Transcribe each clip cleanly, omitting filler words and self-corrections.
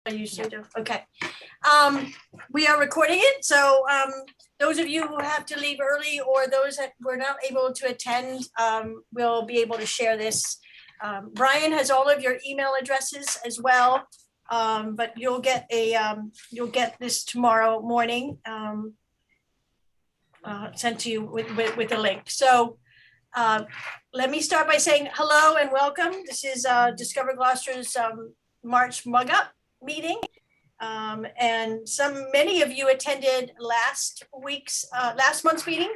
I usually do. Okay. We are recording it. So those of you who have to leave early or those that were not able to attend will be able to share this. Brian has all of your email addresses as well, but you'll get this tomorrow morning sent to you with a link. So let me start by saying hello and welcome. This is Discover Gloucester's March Mug Up meeting. And many of you attended last month's meeting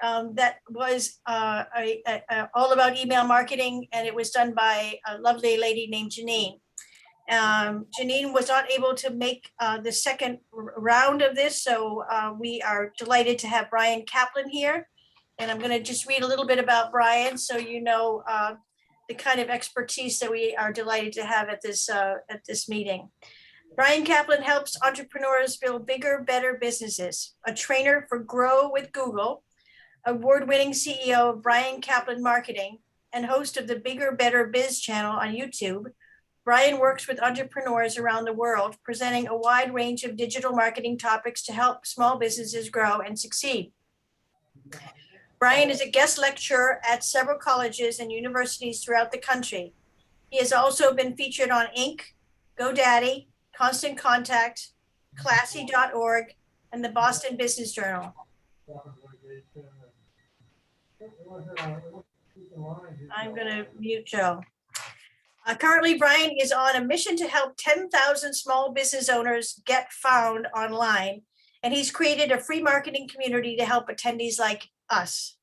that was all about email marketing, and it was done by a lovely lady named Janine. Janine was not able to make the second round of this, so we are delighted to have Brian Kaplan here. And I'm going to just read a little bit about Brian so you know the kind of expertise that we are delighted to have at this meeting. Brian Kaplan helps entrepreneurs build bigger, better businesses. A trainer for Grow with Google, award-winning CEO of Brian Kaplan Marketing, and host of the Bigger, Better Biz channel on YouTube, Brian works with entrepreneurs around the world, presenting a wide range of digital marketing topics to help small businesses grow and succeed. Brian is a guest lecturer at several colleges and universities throughout the country. He has also been featured on Inc., GoDaddy, Constant Contact, Classy.org, and the Boston Business Journal. I'm going to mute Joe. Currently, Brian is on a mission to help 10,000 small business owners get found online, and he's created a free marketing community to help attendees like us.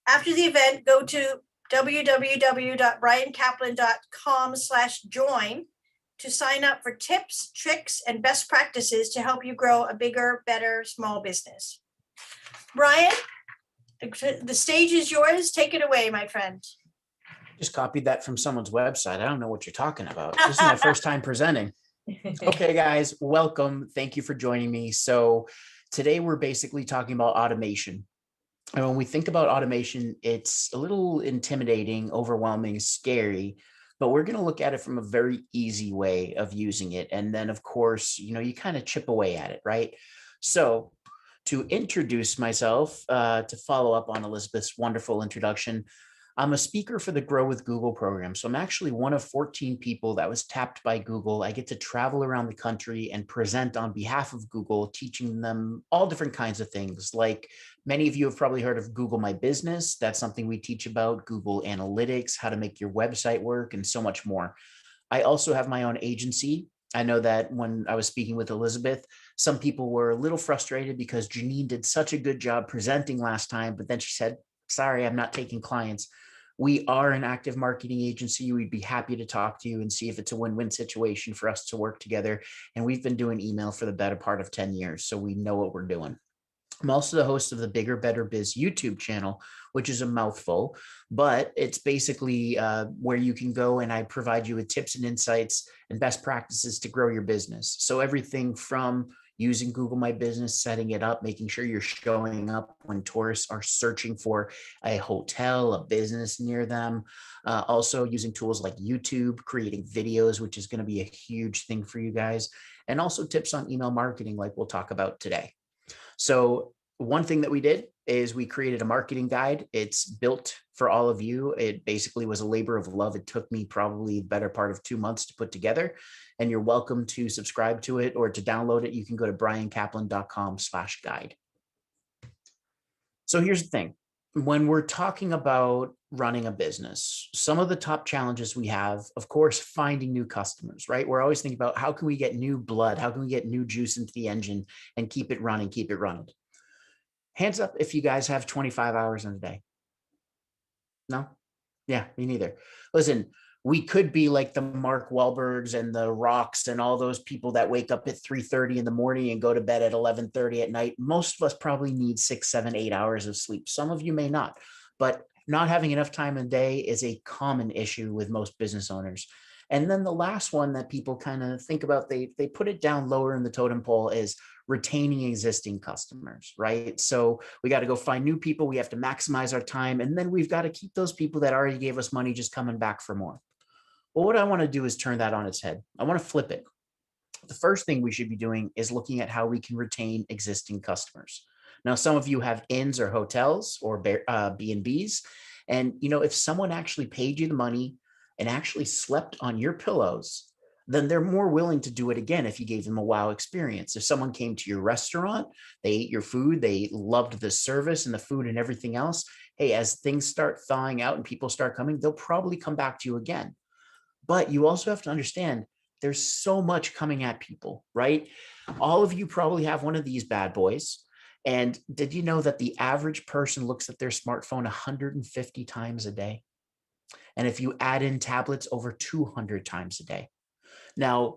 After the event, go to www.briankaplan.com/join to sign up for tips, tricks, and best practices to help you grow a bigger, better small business. Brian, the stage is yours. Take it away, my friend. Just copied that from someone's website. I don't know what you're talking about. This is my first time presenting. Okay, guys, welcome. Thank you for joining me. So today we're basically talking about automation. And when we think about automation, it's a little intimidating, overwhelming, scary, but we're going to look at it from a very easy way of using it. And then, of course, you kind of chip away at it, right? So to introduce myself, to follow up on Elizabeth's wonderful introduction, I'm a speaker for the Grow with Google program. So I'm actually one of 14 people that was tapped by Google. I get to travel around the country and present on behalf of Google, teaching them all different kinds of things. Like many of you have probably heard of Google My Business. That's something we teach about, Google Analytics, how to make your website work, and so much more. I also have my own agency. I know that when I was speaking with Elizabeth, some people were a little frustrated because Janine did such a good job presenting last time, but then she said, sorry, I'm not taking clients. We are an active marketing agency. We'd be happy to talk to you and see if it's a win-win situation for us to work together. And we've been doing email for the better part of 10 years, so we know what we're doing. I'm also the host of the Bigger, Better Biz YouTube channel, which is a mouthful, but it's basically where you can go and I provide you with tips and insights and best practices to grow your business. So everything from using Google My Business, setting it up, making sure you're showing up when tourists are searching for a hotel, a business near them. Also using tools like YouTube, creating videos, which is going to be a huge thing for you guys. And also tips on email marketing like we'll talk about today. So one thing that we did is we created a marketing guide. It's built for all of you. It basically was a labor of love. It took me probably the better part of 2 months to put together, and you're welcome to subscribe to it or to download it. You can go to briankaplan.com/guide. So here's the thing. When we're talking about running a business, some of the top challenges we have, of course, finding new customers, right? We're always thinking about how can we get new blood? How can we get new juice into the engine and keep it running, keep it running? Hands up if you guys have 25 hours in a day. No? Yeah, me neither. Listen, we could be like the Mark Wahlbergs and the Rocks and all those people that wake up at 3:30 in the morning and go to bed at 11:30 at night. Most of us probably need 6, 7, 8 hours of sleep. Some of you may not, but not having enough time in a day is a common issue with most business owners. And then the last one that people kind of think about, they put it down lower in the totem pole, is retaining existing customers, right? So we got to go find new people. We have to maximize our time. And then we've got to keep those people that already gave us money just coming back for more. Well, what I want to do is turn that on its head. I want to flip it. the first thing we should be doing is looking at how we can retain existing customers. Now, some of you have inns or hotels or B&Bs. And, if someone actually paid you the money and actually slept on your pillows, then they're more willing to do it again if you gave them a wow experience. If someone came to your restaurant, they ate your food, they loved the service and the food and everything else. Hey, as things start thawing out and people start coming, they'll probably come back to you again. But you also have to understand there's so much coming at people, right? All of you probably have one of these bad boys. And did you know that the average person looks at their smartphone 150 times a day? And if you add in tablets, over 200 times a day. Now,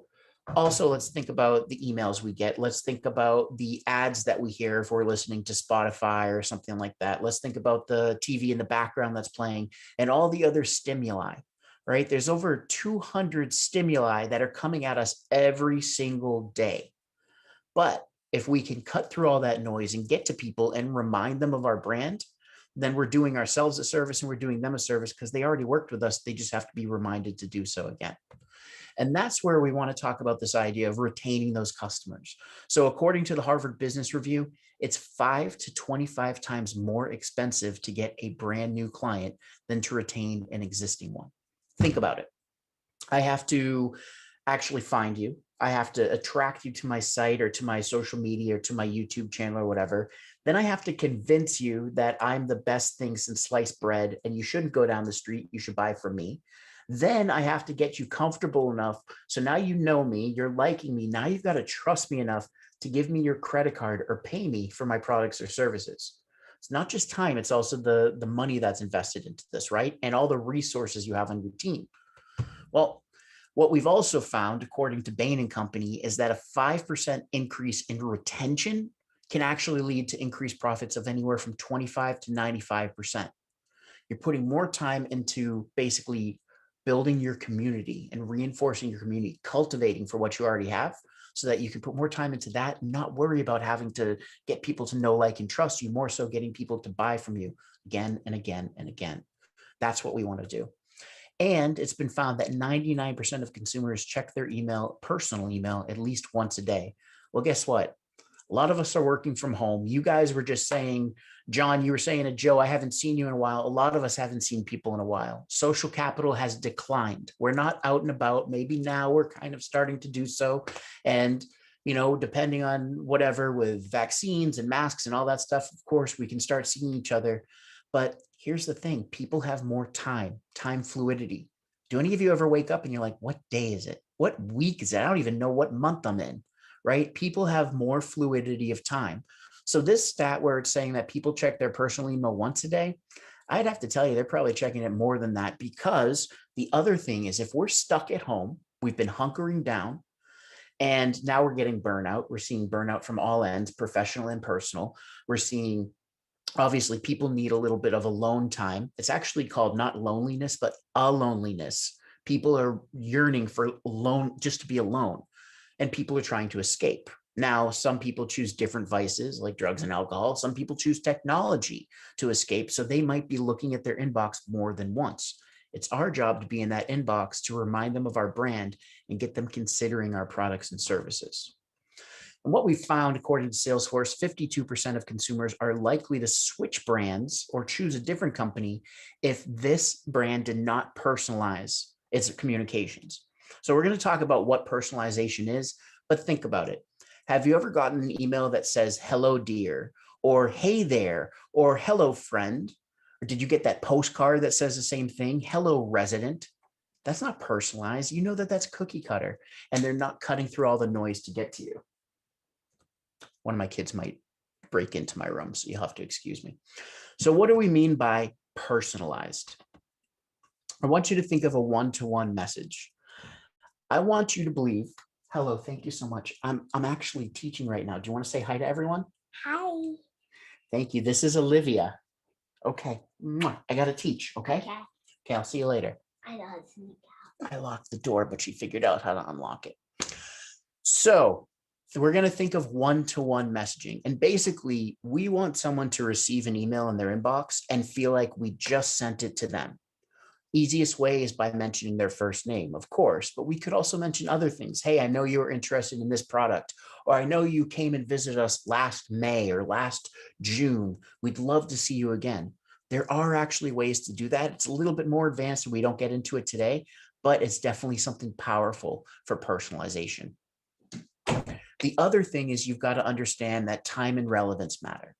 also, let's think about the emails we get. Let's think about the ads that we hear if we're listening to Spotify or something like that. Let's think about the TV in the background that's playing and all the other stimuli, right? There's over 200 stimuli that are coming at us every single day. But if we can cut through all that noise and get to people and remind them of our brand, then we're doing ourselves a service and we're doing them a service because they already worked with us. They just have to be reminded to do so again. And that's where we want to talk about this idea of retaining those customers. So according to the Harvard Business Review, it's 5 to 25 times more expensive to get a brand new client than to retain an existing one. Think about it. I have to actually find you. I have to attract you to my site or to my social media or to my YouTube channel or whatever. Then I have to convince you that I'm the best thing since sliced bread and you shouldn't go down the street. You should buy from me. Then I have to get you comfortable enough. So now you know me, you're liking me. Now you've got to trust me enough to give me your credit card or pay me for my products or services. It's not just time, it's also the money that's invested into this, right? And all the resources you have on your team. Well, what we've also found, according to Bain and Company, is that a 5% increase in retention can actually lead to increased profits of anywhere from 25 to 95%. You're putting more time into basically building your community and reinforcing your community, cultivating for what you already have so that you can put more time into that and not worry about having to get people to know, like, and trust you, more so getting people to buy from you again and again and again. That's what we want to do. And it's been found that 99% of consumers check their personal email, at least once a day. Well, guess what? A lot of us are working from home. You guys were just saying, John, you were saying to Joe, I haven't seen you in a while. A lot of us haven't seen people in a while. Social capital has declined. We're not out and about. Maybe now we're kind of starting to do so. And, depending on whatever with vaccines and masks and all that stuff, of course, we can start seeing each other. But here's the thing. People have more time fluidity. Do any of you ever wake up and you're like, what day is it? What week is it? I don't even know what month I'm in, right? People have more fluidity of time. So this stat where it's saying that people check their personal email once a day, I'd have to tell you, they're probably checking it more than that, because the other thing is if we're stuck at home, we've been hunkering down, and now we're getting burnout. We're seeing burnout from all ends, professional and personal. We're seeing, obviously, people need a little bit of alone time. It's actually called not loneliness, but loneliness. People are yearning for alone, just to be alone, and people are trying to escape. Now, some people choose different vices like drugs and alcohol. Some people choose technology to escape. So they might be looking at their inbox more than once. It's our job to be in that inbox to remind them of our brand and get them considering our products and services. And what we found, according to Salesforce, 52% of consumers are likely to switch brands or choose a different company if this brand did not personalize its communications. So we're going to talk about what personalization is, but think about it. Have you ever gotten an email that says, hello, dear, or hey there, or hello, friend? Or did you get that postcard that says the same thing? Hello, resident. That's not personalized. You know that that's cookie cutter, and they're not cutting through all the noise to get to you. One of my kids might break into my room, so you'll have to excuse me. So what do we mean by personalized? I want you to think of a one-to-one message. I want you to believe, hello, thank you so much. I'm actually teaching right now. Do you want to say hi to everyone? Hi. Thank you. This is Olivia. Okay. I got to teach. Okay. Okay. I'll see you later. I know how to sneak out. I locked the door, but she figured out how to unlock it. So we're going to think of one-to-one messaging. And basically, we want someone to receive an email in their inbox and feel like we just sent it to them. Easiest way is by mentioning their first name, of course, but we could also mention other things. Hey, I know you were interested in this product, or I know you came and visited us last May or last June. We'd love to see you again. There are actually ways to do that. It's a little bit more advanced and we don't get into it today, but it's definitely something powerful for personalization. The other thing is you've got to understand that time and relevance matter.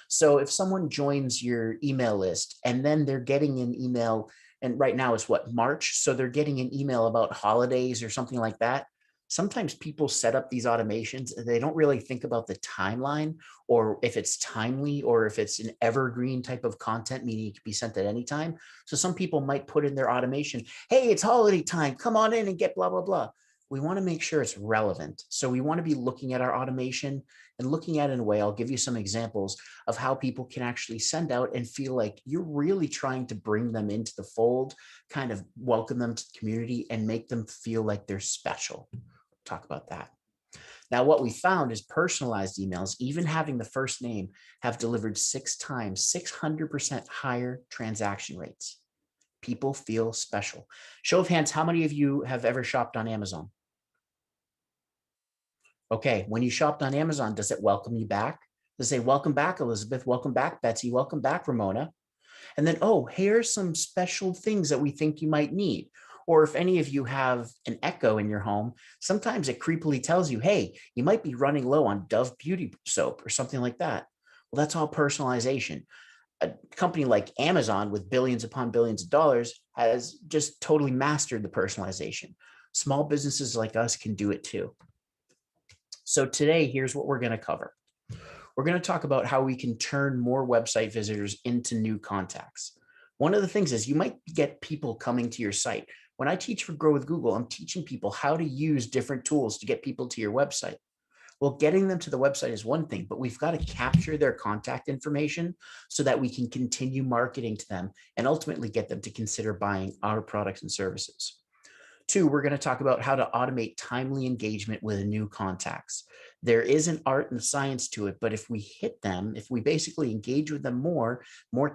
So if someone joins your email list and then they're getting an email, and right now it's what, March? So they're getting an email about holidays or something like that. Sometimes people set up these automations and they don't really think about the timeline or if it's timely or if it's an evergreen type of content, meaning it can be sent at any time. So some people might put in their automation, hey, it's holiday time, come on in and get blah, blah, blah. We want to make sure it's relevant. So we want to be looking at our automation and looking at it in a way. I'll give you some examples of how people can actually send out and feel like you're really trying to bring them into the fold, kind of welcome them to the community and make them feel like they're special. Talk about that. Now, what we found is personalized emails, even having the first name, have delivered 6 times, 600% higher transaction rates. People feel special. Show of hands, how many of you have ever shopped on Amazon? Okay, when you shopped on Amazon, does it welcome you back? Does it say, welcome back, Elizabeth, welcome back, Betsy, welcome back, Ramona. And then, oh, here's some special things that we think you might need. Or if any of you have an Echo in your home, sometimes it creepily tells you, hey, you might be running low on Dove beauty soap or something like that. Well, that's all personalization. A company like Amazon with billions upon billions of dollars has just totally mastered the personalization. Small businesses like us can do it too. So today, here's what we're going to cover. We're going to talk about how we can turn more website visitors into new contacts. One of the things is you might get people coming to your site. When I teach for Grow with Google, I'm teaching people how to use different tools to get people to your website. Well, getting them to the website is one thing, but we've got to capture their contact information so that we can continue marketing to them and ultimately get them to consider buying our products and services. 2, we're going to talk about how to automate timely engagement with new contacts. There is an art and science to it, but if we hit them, if we basically engage with them more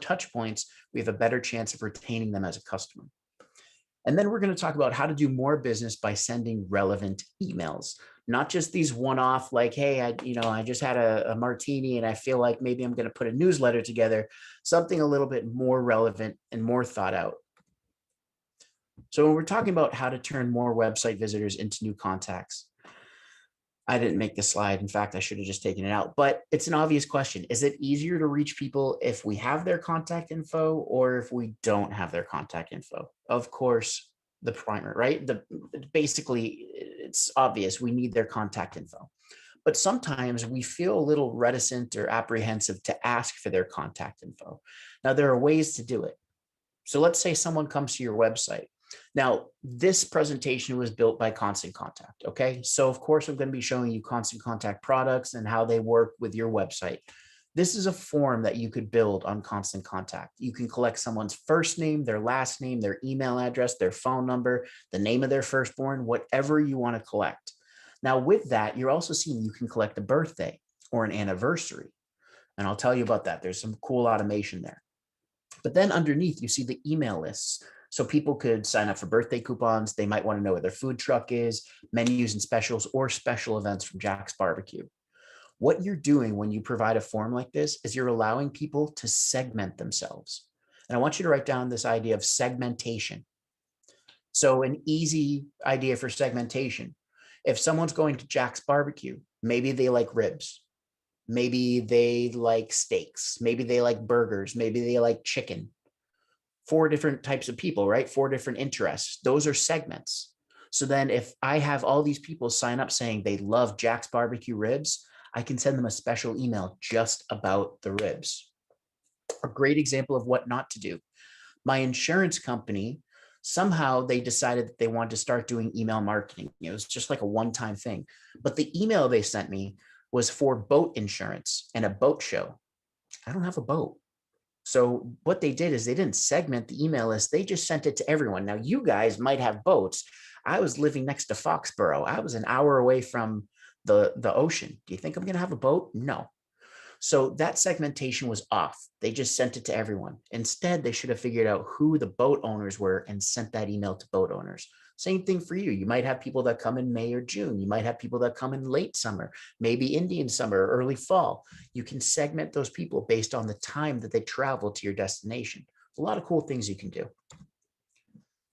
touch points, we have a better chance of retaining them as a customer. And then we're going to talk about how to do more business by sending relevant emails, not just these one-off like, hey, I just had a martini and I feel like maybe I'm going to put a newsletter together, something a little bit more relevant and more thought out. So when we're talking about how to turn more website visitors into new contacts, I didn't make the slide. In fact, I should have just taken it out, but it's an obvious question. Is it easier to reach people if we have their contact info or if we don't have their contact info? Of course, the primer, right? Basically, it's obvious we need their contact info. But sometimes we feel a little reticent or apprehensive to ask for their contact info. Now, there are ways to do it. So let's say someone comes to your website. Now, this presentation was built by Constant Contact, okay? So of course, I'm going to be showing you Constant Contact products and how they work with your website. This is a form that you could build on Constant Contact. You can collect someone's first name, their last name, their email address, their phone number, the name of their firstborn, whatever you want to collect. Now, with that, you're also seeing you can collect a birthday or an anniversary. And I'll tell you about that. There's some cool automation there. But then underneath, you see the email lists. So people could sign up for birthday coupons. They might want to know where their food truck is, menus and specials, or special events from Jack's Barbecue. What you're doing when you provide a form like this is you're allowing people to segment themselves. And I want you to write down this idea of segmentation. So an easy idea for segmentation. If someone's going to Jack's Barbecue, maybe they like ribs. Maybe they like steaks. Maybe they like burgers. Maybe they like chicken. 4 different types of people, right? 4 different interests. Those are segments. So then if I have all these people sign up saying they love Jack's Barbecue ribs, I can send them a special email just about the ribs. A great example of what not to do. My insurance company, somehow they decided that they wanted to start doing email marketing. It was just like a one-time thing. But the email they sent me was for boat insurance and a boat show. I don't have a boat. So what they did is they didn't segment the email list. They just sent it to everyone. Now, you guys might have boats. I was living next to Foxborough. I was an hour away from the ocean. Do you think I'm going to have a boat? No. So that segmentation was off. They just sent it to everyone. Instead, they should have figured out who the boat owners were and sent that email to boat owners. Same thing for you. You might have people that come in May or June. You might have people that come in late summer, maybe Indian summer or early fall. You can segment those people based on the time that they travel to your destination. A lot of cool things you can do.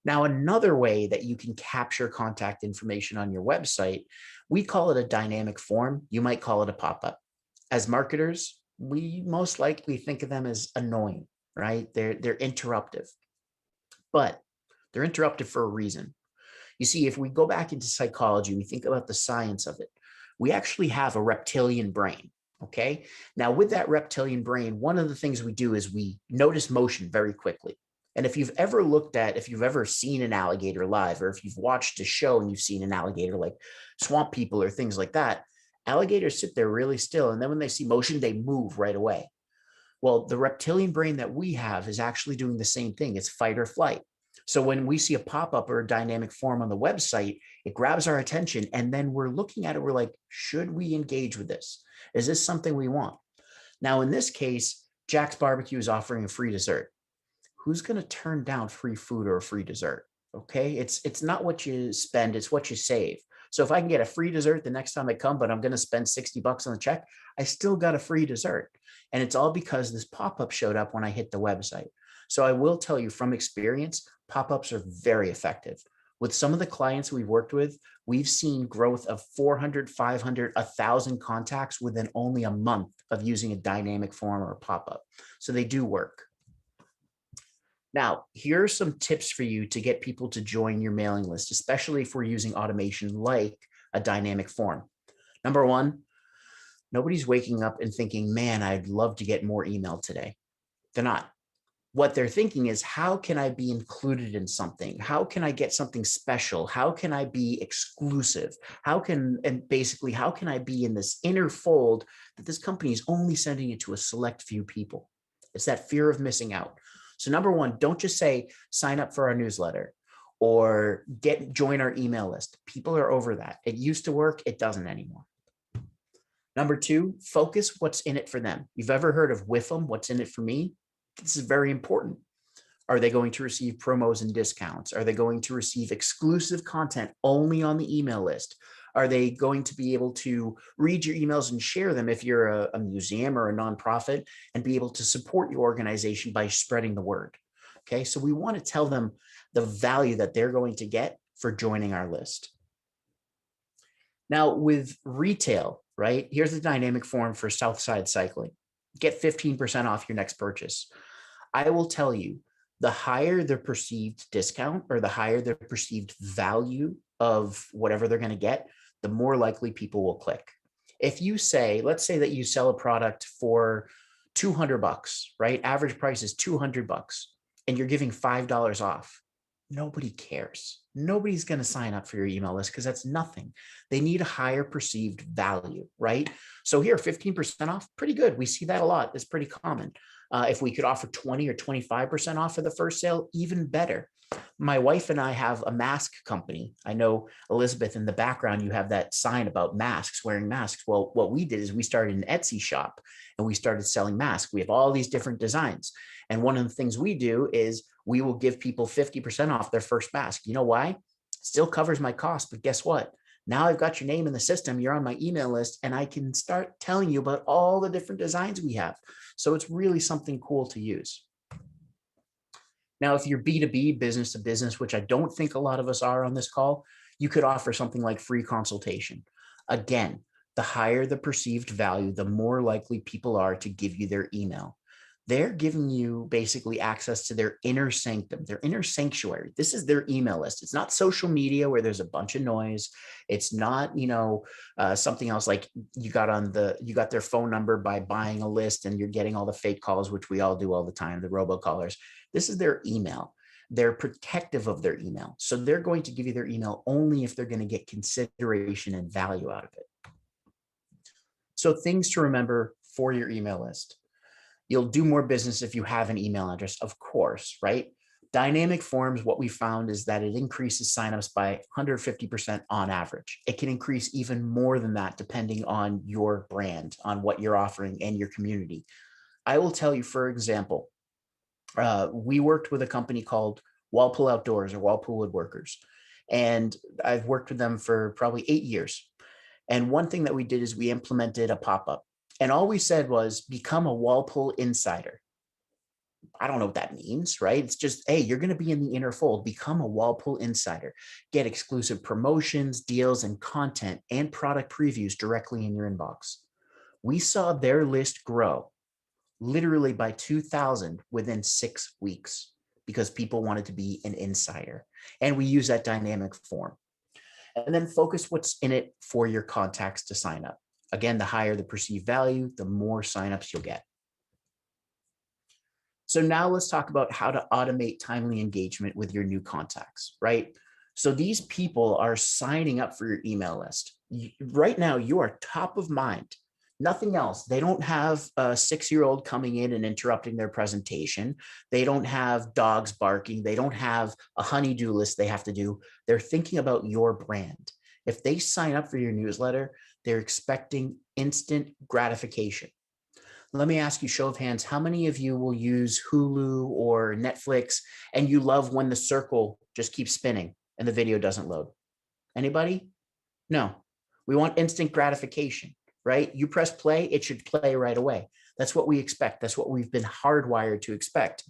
Now, another way that you can capture contact information on your website, we call it a dynamic form. You might call it a pop-up. As marketers, we most likely think of them as annoying, right? They're interruptive, but they're interruptive for a reason. You see, if we go back into psychology, we think about the science of it. We actually have a reptilian brain. Okay. Now, with that reptilian brain, one of the things we do is we notice motion very quickly. And if you've ever seen an alligator live, or if you've watched a show and you've seen an alligator like Swamp People or things like that, alligators sit there really still. And then when they see motion, they move right away. Well, the reptilian brain that we have is actually doing the same thing. It's fight or flight. So when we see a pop-up or a dynamic form on the website, it grabs our attention. And then we're looking at it. We're like, should we engage with this? Is this something we want? Now, in this case, Jack's Barbecue is offering a free dessert. Who's going to turn down free food or a free dessert? Okay. It's not what you spend, it's what you save. So if I can get a free dessert the next time I come, but I'm going to spend $60 on the check, I still got a free dessert. And it's all because this pop-up showed up when I hit the website. So I will tell you from experience, pop-ups are very effective. With some of the clients we've worked with, we've seen growth of 400, 500, 1,000 contacts within only a month of using a dynamic form or a pop-up. So they do work. Now, here are some tips for you to get people to join your mailing list, especially if we're using automation like a dynamic form. Number one, nobody's waking up and thinking, man, I'd love to get more email today. They're not. What they're thinking is, how can I be included in something? How can I get something special? How can I be exclusive? How can I be in this inner fold that this company is only sending it to a select few people? It's that fear of missing out. So number one, don't just say, sign up for our newsletter or join our email list. People are over that. It used to work. It doesn't anymore. Number two, focus what's in it for them. You've ever heard of WIFM, what's in it for me? This is very important. Are they going to receive promos and discounts? Are they going to receive exclusive content only on the email list? Are they going to be able to read your emails and share them if you're a museum or a nonprofit, and be able to support your organization by spreading the word? Okay, so we want to tell them the value that they're going to get for joining our list. Now with retail, right? Here's the dynamic form for Southside Cycling. Get 15% off your next purchase. I will tell you, the higher the perceived discount or the higher the perceived value of whatever they're going to get, the more likely people will click. If you say, let's say that you sell a product for $200, right? Average price is $200 and you're giving $5 off. Nobody cares. Nobody's going to sign up for your email list because that's nothing. They need a higher perceived value, right? So here, 15% off, pretty good. We see that a lot. It's pretty common. If we could offer 20 or 25% off for the first sale, even better. My wife and I have a mask company. I know, Elizabeth, in the background, you have that sign about masks, wearing masks. Well, what we did is we started an Etsy shop and we started selling masks. We have all these different designs. And one of the things we do is we will give people 50% off their first mask. You know why? Still covers my cost, but guess what? Now I've got your name in the system, you're on my email list, and I can start telling you about all the different designs we have. So it's really something cool to use. Now, if you're B2B, business to business, which I don't think a lot of us are on this call, you could offer something like free consultation. Again, the higher the perceived value, the more likely people are to give you their email. They're giving you basically access to their inner sanctum, their inner sanctuary. This is their email list. It's not social media where there's a bunch of noise. It's not, something else like you got their phone number by buying a list and you're getting all the fake calls, which we all do all the time, the robocallers. This is their email. They're protective of their email. So they're going to give you their email only if they're going to get consideration and value out of it. So things to remember for your email list. You'll do more business if you have an email address, of course, right? Dynamic forms, what we found is that it increases signups by 150% on average. It can increase even more than that depending on your brand, on what you're offering and your community. I will tell you, for example, we worked with a company called Walpole Outdoors or Walpole Woodworkers, and I've worked with them for probably 8 years. And one thing that we did is we implemented a pop-up, and all we said was become a Walpole insider. I don't know what that means, right? It's just, hey, you're going to be in the inner fold. Become a Walpole insider. Get exclusive promotions, deals, and content and product previews directly in your inbox. We saw their list grow literally by 2,000 within 6 weeks because people wanted to be an insider. And we use that dynamic form. And then focus what's in it for your contacts to sign up. Again, the higher the perceived value, the more signups you'll get. So now let's talk about how to automate timely engagement with your new contacts, right? So these people are signing up for your email list. Right now, you are top of mind. Nothing else. They don't have a 6-year-old coming in and interrupting their presentation. They don't have dogs barking. They don't have a honey-do list they have to do. They're thinking about your brand. If they sign up for your newsletter, they're expecting instant gratification. Let me ask you, show of hands, how many of you will use Hulu or Netflix and you love when the circle just keeps spinning and the video doesn't load? Anybody? No. We want instant gratification, right? You press play, it should play right away. That's what we expect. That's what we've been hardwired to expect.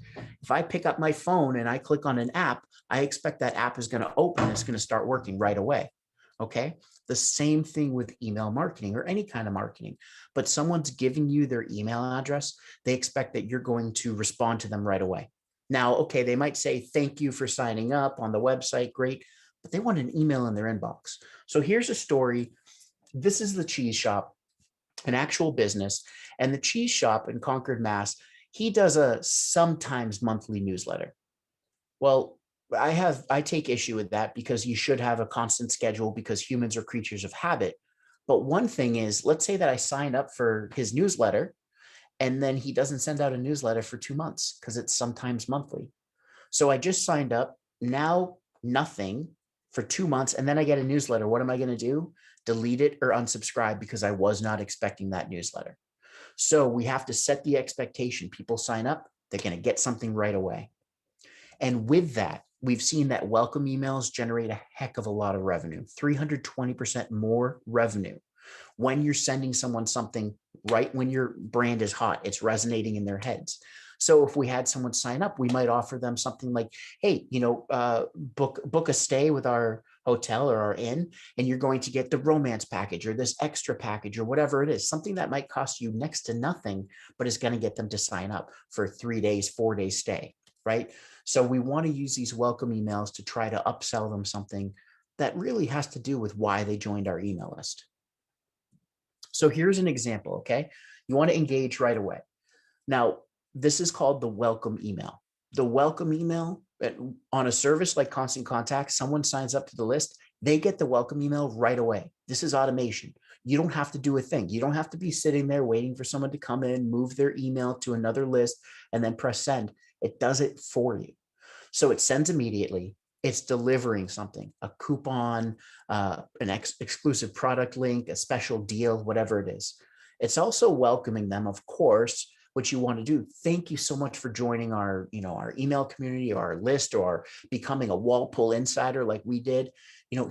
If I pick up my phone and I click on an app, I expect that app is going to open. It's going to start working right away. Okay. The same thing with email marketing or any kind of marketing, but someone's giving you their email address. They expect that you're going to respond to them right away. Now, okay, they might say, thank you for signing up on the website. Great. But they want an email in their inbox. So here's a story. This is the cheese shop, an actual business. And the cheese shop in Concord, Mass, he does a sometimes monthly newsletter. Well, I take issue with that because you should have a constant schedule because humans are creatures of habit. But one thing is, let's say that I signed up for his newsletter and then he doesn't send out a newsletter for 2 months because it's sometimes monthly. So I just signed up, now nothing for 2 months, and then I get a newsletter. What am I going to do? Delete it or unsubscribe because I was not expecting that newsletter. So we have to set the expectation. People sign up, they're going to get something right away. And with that, we've seen that welcome emails generate a heck of a lot of revenue, 320% more revenue. When you're sending someone something right when your brand is hot, it's resonating in their heads. So if we had someone sign up, we might offer them something like, hey, book a stay with our hotel or our inn, and you're going to get the romance package or this extra package or whatever it is, something that might cost you next to nothing, but is going to get them to sign up for 3 days, 4 days stay, right? So we want to use these welcome emails to try to upsell them something that really has to do with why they joined our email list. So here's an example, okay? You want to engage right away. Now, this is called the welcome email. The welcome email on a service like Constant Contact, someone signs up to the list, they get the welcome email right away. This is automation. You don't have to do a thing. You don't have to be sitting there waiting for someone to come in, move their email to another list, and then press send. It does it for you. So it sends immediately. It's delivering something, a coupon, an exclusive product link, a special deal, whatever it is. It's also welcoming them, of course, what you want to do. Thank you so much for joining our email community or our list or becoming a Walpole insider like we did.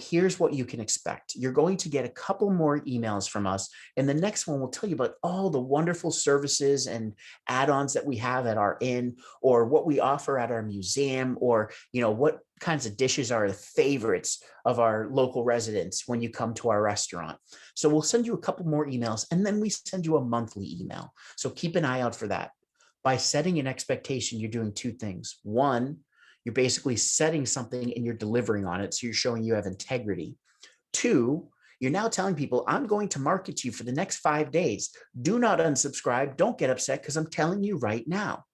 Here's what you can expect. You're going to get a couple more emails from us. And the next one will tell you about all the wonderful services and add-ons that we have at our inn, or what we offer at our museum, or, what kinds of dishes are the favorites of our local residents when you come to our restaurant. So we'll send you a couple more emails, and then we send you a monthly email. So keep an eye out for that. By setting an expectation, you're doing two things. One, you're basically setting something and you're delivering on it. So you're showing you have integrity. Two, you're now telling people, I'm going to market you for the next 5 days. Do not unsubscribe. Don't get upset because I'm telling you right now.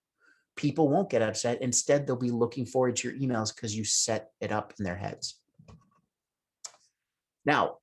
People won't get upset. Instead, they'll be looking forward to your emails because you set it up in their heads. Now,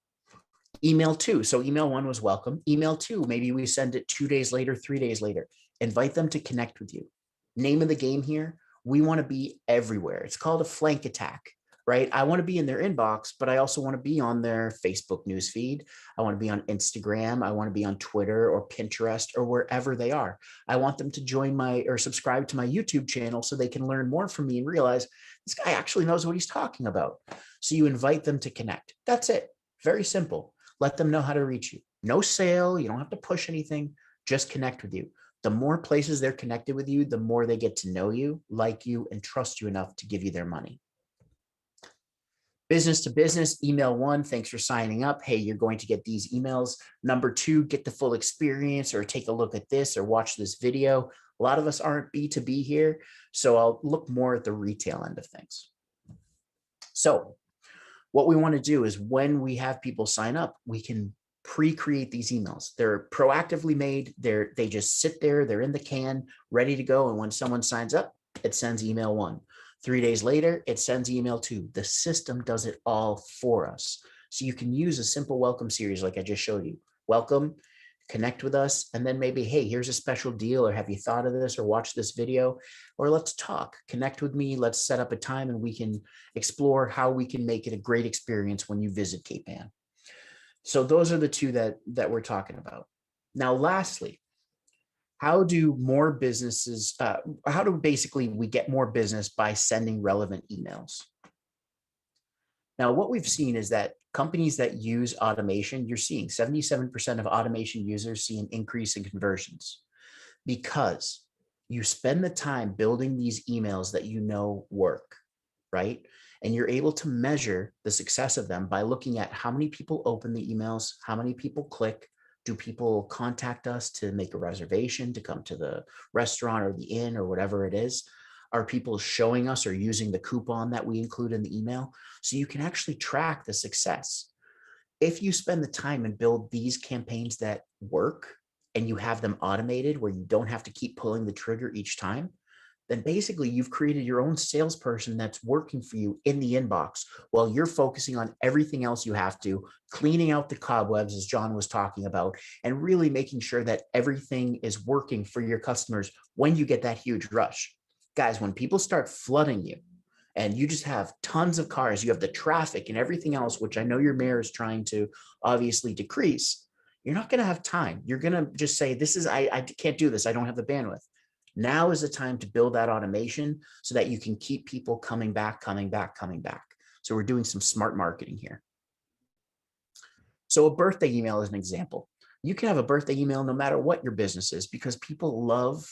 email two. So email one was welcome. Email two, maybe we send it 2 days later, 3 days later. Invite them to connect with you. Name of the game here, We want to be everywhere. It's called a flank attack, right? I want to be in their inbox, but I also want to be on their Facebook newsfeed. I want to be on Instagram. I want to be on Twitter or Pinterest or wherever they are. I want them to join my or subscribe to my YouTube channel so they can learn more from me and realize this guy actually knows what he's talking about. So you invite them to connect. That's it. Very simple. Let them know how to reach you. No sale. You don't have to push anything. Just connect with you. The more places they're connected with you, the more they get to know you, like you, and trust you enough to give you their money. Business to business, email 1, thanks for signing up. Hey, you're going to get these emails. Number 2, get the full experience or take a look at this or watch this video. A lot of us aren't B2B here, so I'll look more at the retail end of things. So what we want to do is when we have people sign up, we can pre-create these emails. They're proactively made. They just sit there. They're in the can, ready to go. And when someone signs up, it sends email 1. 3 days later, it sends email 2. The system does it all for us. So you can use a simple welcome series like I just showed you. Welcome, connect with us, and then maybe, hey, here's a special deal, or have you thought of this, or watch this video, or let's talk. Connect with me. Let's set up a time and we can explore how we can make it a great experience when you visit Cape Ann. So those are the 2 that we're talking about. Now, lastly, how do more businesses, how do basically we get more business by sending relevant emails? Now, what we've seen is that companies that use automation, you're seeing 77% of automation users see an increase in conversions because you spend the time building these emails that you know work, right? And you're able to measure the success of them by looking at how many people open the emails, how many people click, do people contact us to make a reservation to come to the restaurant or the inn or whatever it is? Are people showing us or using the coupon that we include in the email? So you can actually track the success. If you spend the time and build these campaigns that work and you have them automated where you don't have to keep pulling the trigger each time, then basically you've created your own salesperson that's working for you in the inbox while you're focusing on everything else you have to, cleaning out the cobwebs, as John was talking about, and really making sure that everything is working for your customers when you get that huge rush. Guys, when people start flooding you and you just have tons of cars, you have the traffic and everything else, which I know your mayor is trying to obviously decrease, you're not going to have time. You're going to just say, I can't do this. I don't have the bandwidth. Now is the time to build that automation so that you can keep people coming back. So we're doing some smart marketing here. So a birthday email is an example. You can have a birthday email no matter what your business is because people love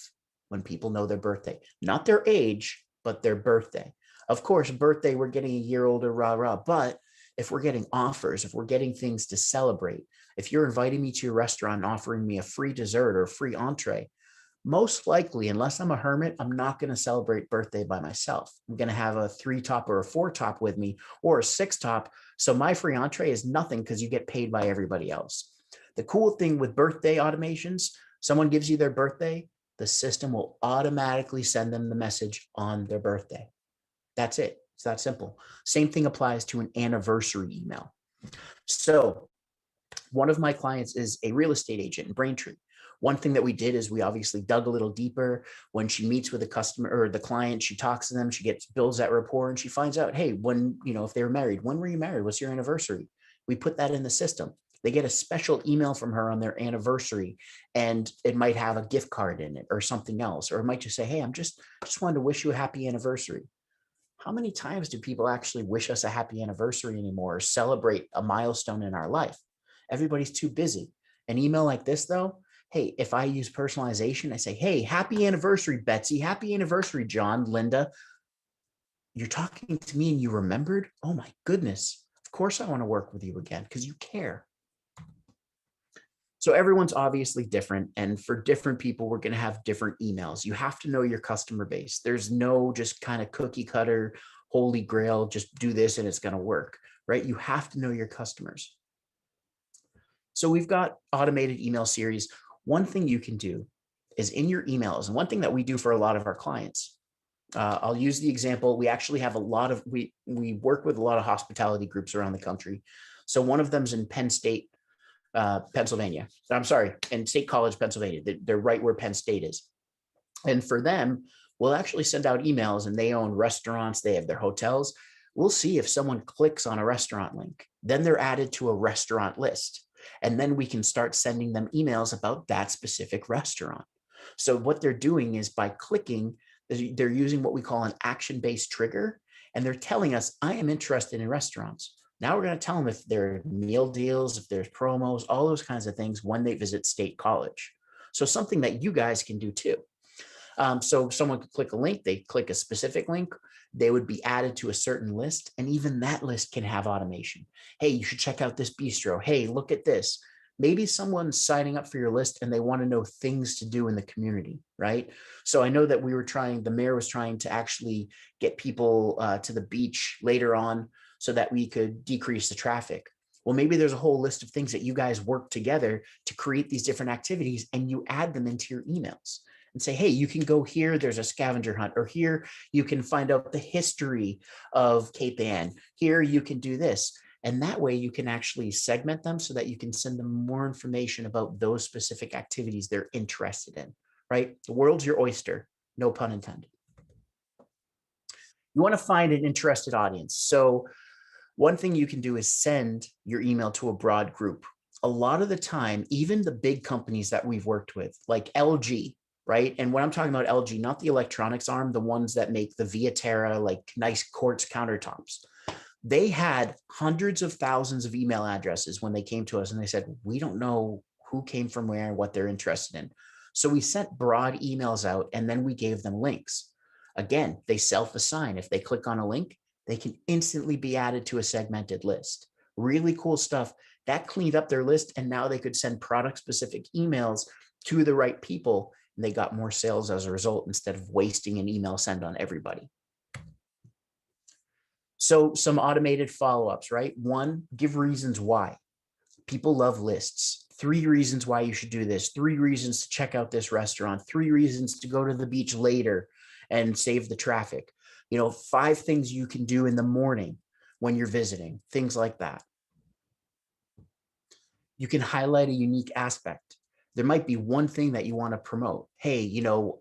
when people know their birthday, not their age, but their birthday. Of course, birthday, we're getting a year older, rah, rah. But if we're getting offers, if we're getting things to celebrate, if you're inviting me to your restaurant and offering me a free dessert or a free entree, most likely, unless I'm a hermit, I'm not going to celebrate birthday by myself. I'm going to have a 3-top or a 4-top with me or a 6-top. So my free entree is nothing because you get paid by everybody else. The cool thing with birthday automations, someone gives you their birthday, the system will automatically send them the message on their birthday. That's it. It's that simple. Same thing applies to an anniversary email. So one of my clients is a real estate agent in Braintree. One thing that we did is we obviously dug a little deeper. When she meets with a customer or the client, she talks to them, she builds that rapport, and she finds out, hey, if they were married, when were you married? What's your anniversary? We put that in the system. They get a special email from her on their anniversary, and it might have a gift card in it or something else, or it might just say, hey, I'm just wanted to wish you a happy anniversary. How many times do people actually wish us a happy anniversary anymore or celebrate a milestone in our life? Everybody's too busy. An email like this, though, hey, if I use personalization, I say, hey, happy anniversary, Betsy. Happy anniversary, John, Linda. You're talking to me and you remembered? Oh my goodness. Of course I want to work with you again because you care. So everyone's obviously different. And for different people, we're going to have different emails. You have to know your customer base. There's no just kind of cookie cutter, holy grail, just do this and it's going to work, right? You have to know your customers. So we've got automated email series. One thing you can do is in your emails, and one thing that we do for a lot of our clients, I'll use the example. We actually have we work with a lot of hospitality groups around the country. So one of them's in Penn State, Pennsylvania. I'm sorry, in State College, Pennsylvania. They're right where Penn State is. And for them, We'll actually send out emails, and they own restaurants, they have their hotels. We'll see if someone clicks on a restaurant link, then they're added to a restaurant list. And then we can start sending them emails about that specific restaurant. So what they're doing is by clicking, they're using what we call an action-based trigger, and they're telling us, I am interested in restaurants. Now we're going to tell them if there are meal deals, if there's promos, all those kinds of things when they visit State College. So something that you guys can do too. So someone could click a link, they click a specific link, they would be added to a certain list, and even that list can have automation. Hey, you should check out this bistro. Hey, look at this. Maybe someone's signing up for your list and they want to know things to do in the community, right? So I know that the mayor was trying to actually get people to the beach later on so that we could decrease the traffic. Well, maybe there's a whole list of things that you guys work together to create these different activities, and you add them into your emails and say, hey, you can go here, there's a scavenger hunt, or here you can find out the history of Cape Ann. Here you can do this. And that way you can actually segment them so that you can send them more information about those specific activities they're interested in, right? The world's your oyster, no pun intended. You want to find an interested audience. So one thing you can do is send your email to a broad group. A lot of the time, even the big companies that we've worked with, like LG, right? And when I'm talking about LG, not the electronics arm, the ones that make the Viaterra, like nice quartz countertops. They had hundreds of thousands of email addresses when they came to us, and they said, we don't know who came from where and what they're interested in. So we sent broad emails out, and then we gave them links. Again, they self-assign. If they click on a link, they can instantly be added to a segmented list. Really cool stuff. That cleaned up their list, and now they could send product-specific emails to the right people, and they got more sales as a result instead of wasting an email send on everybody. So some automated follow-ups, right? One, give reasons why. People love lists. 3 reasons why you should do this. 3 reasons to check out this restaurant. 3 reasons to go to the beach later and save the traffic. 5 things you can do in the morning when you're visiting, things like that. You can highlight a unique aspect. There might be one thing that you want to promote. Hey,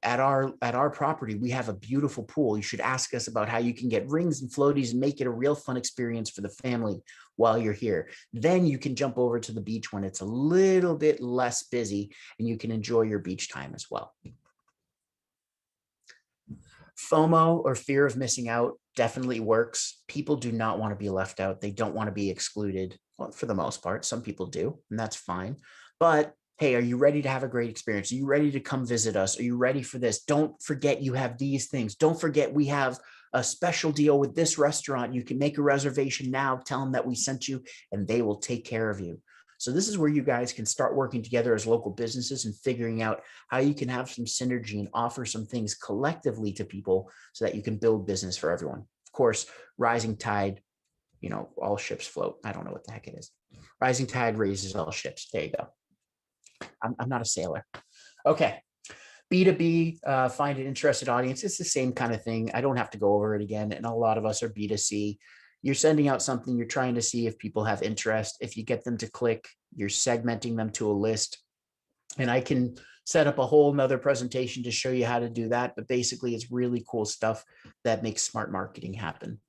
at our property, we have a beautiful pool. You should ask us about how you can get rings and floaties and make it a real fun experience for the family while you're here. Then you can jump over to the beach when it's a little bit less busy, and you can enjoy your beach time as well. FOMO, or fear of missing out, definitely works. People do not want to be left out. They don't want to be excluded. Well, for the most part, some people do, and that's fine. But hey, are you ready to have a great experience? Are you ready to come visit us? Are you ready for this? Don't forget you have these things. Don't forget we have a special deal with this restaurant. You can make a reservation now, tell them that we sent you, and they will take care of you. So this is where you guys can start working together as local businesses and figuring out how you can have some synergy and offer some things collectively to people so that you can build business for everyone. Of course, rising tide, all ships float. I don't know what the heck it is. Rising tide raises all ships. There you go. I'm not a sailor. Okay. B2B, find an interested audience. It's the same kind of thing. I don't have to go over it again. And a lot of us are B2C. You're sending out something, you're trying to see if people have interest. If you get them to click, you're segmenting them to a list. And I can set up a whole nother presentation to show you how to do that. But basically, it's really cool stuff that makes smart marketing happen.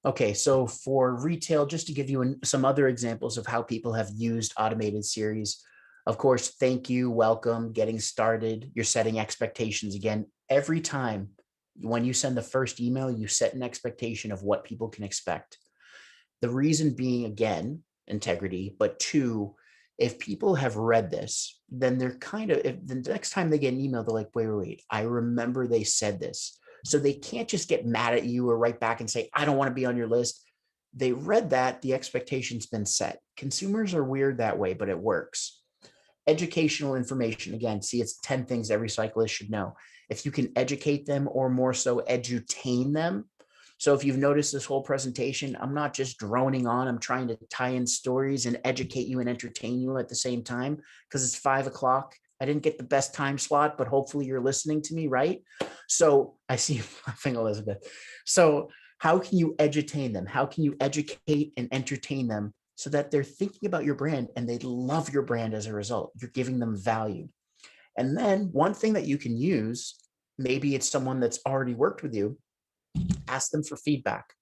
Okay, so for retail, just to give you some other examples of how people have used automated series, of course, thank you, welcome, getting started, you're setting expectations again. Every time when you send the first email, you set an expectation of what people can expect. The reason being, again, integrity, but 2, if people have read this, then they're if the next time they get an email, they're like, wait, I remember they said this. So they can't just get mad at you or write back and say, I don't want to be on your list. They read that, the expectation's been set. Consumers are weird that way, but it works. Educational information, again, see, it's 10 things every cyclist should know. If you can educate them, or more so edutain them. So if you've noticed this whole presentation, I'm not just droning on, I'm trying to tie in stories and educate you and entertain you at the same time, because it's 5 o'clock. I didn't get the best time slot, but hopefully you're listening to me, right? So I see you laughing, Elizabeth. So how can you edutain them? How can you educate and entertain them so that they're thinking about your brand and they love your brand as a result? You're giving them value. And then one thing that you can use, maybe it's someone that's already worked with you, ask them for feedback.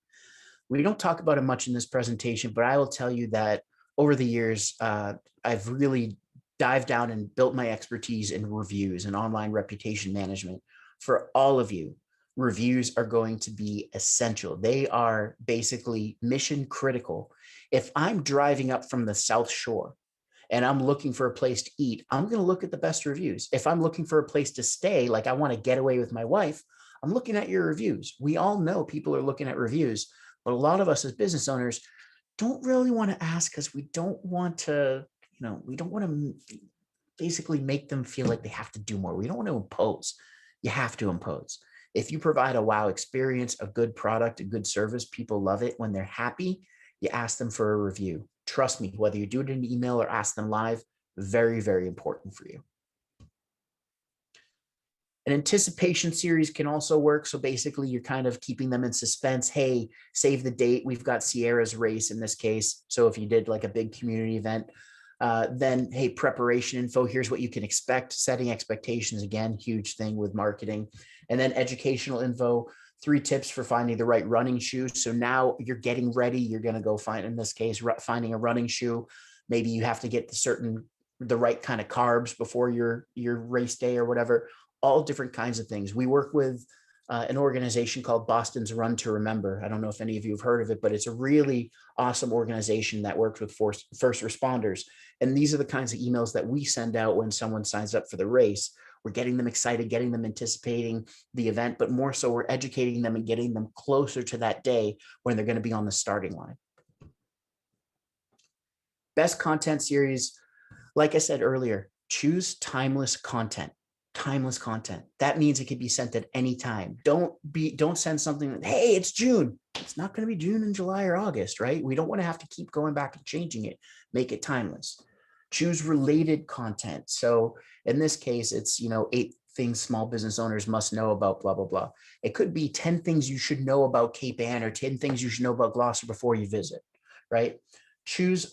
We don't talk about it much in this presentation, but I will tell you that over the years, I've really dived down and built my expertise in reviews and online reputation management. For all of you, reviews are going to be essential. They are basically mission critical. If I'm driving up from the South Shore and I'm looking for a place to eat, I'm going to look at the best reviews. If I'm looking for a place to stay, like I want to get away with my wife, I'm looking at your reviews. We all know people are looking at reviews, but a lot of us as business owners don't really want to ask because we don't want to, we don't want to basically make them feel like they have to do more. We don't want to impose. You have to impose. If you provide a wow experience, a good product, a good service, people love it. When they're happy, you ask them for a review. Trust me, whether you do it in an email or ask them live, very, very important for you. An anticipation series can also work. So basically you're kind of keeping them in suspense. Hey, save the date. We've got Sierra's race in this case. So if you did like a big community event, then, hey, preparation info, here's what you can expect. Setting expectations, again, huge thing with marketing. And then educational info, 3 tips for finding the right running shoe. So now you're getting ready. You're going to go find, in this case, finding a running shoe. Maybe you have to get the right kind of carbs before your race day or whatever. All different kinds of things. We work with an organization called Boston's Run to Remember. I don't know if any of you have heard of it, but it's a really awesome organization that works with first responders. And these are the kinds of emails that we send out when someone signs up for the race. We're getting them excited, getting them anticipating the event, but more so we're educating them and getting them closer to that day when they're going to be on the starting line. Best content series, like I said earlier, choose timeless content. Timeless content. That means it can be sent at any time. Don't send something that, hey, it's June. It's not going to be June and July or August, right? We don't want to have to keep going back and changing it. Make it timeless. Choose related content. So in this case, it's, 8 things small business owners must know about blah, blah, blah. It could be 10 things you should know about Cape Ann or 10 things you should know about Gloucester before you visit, right? Choose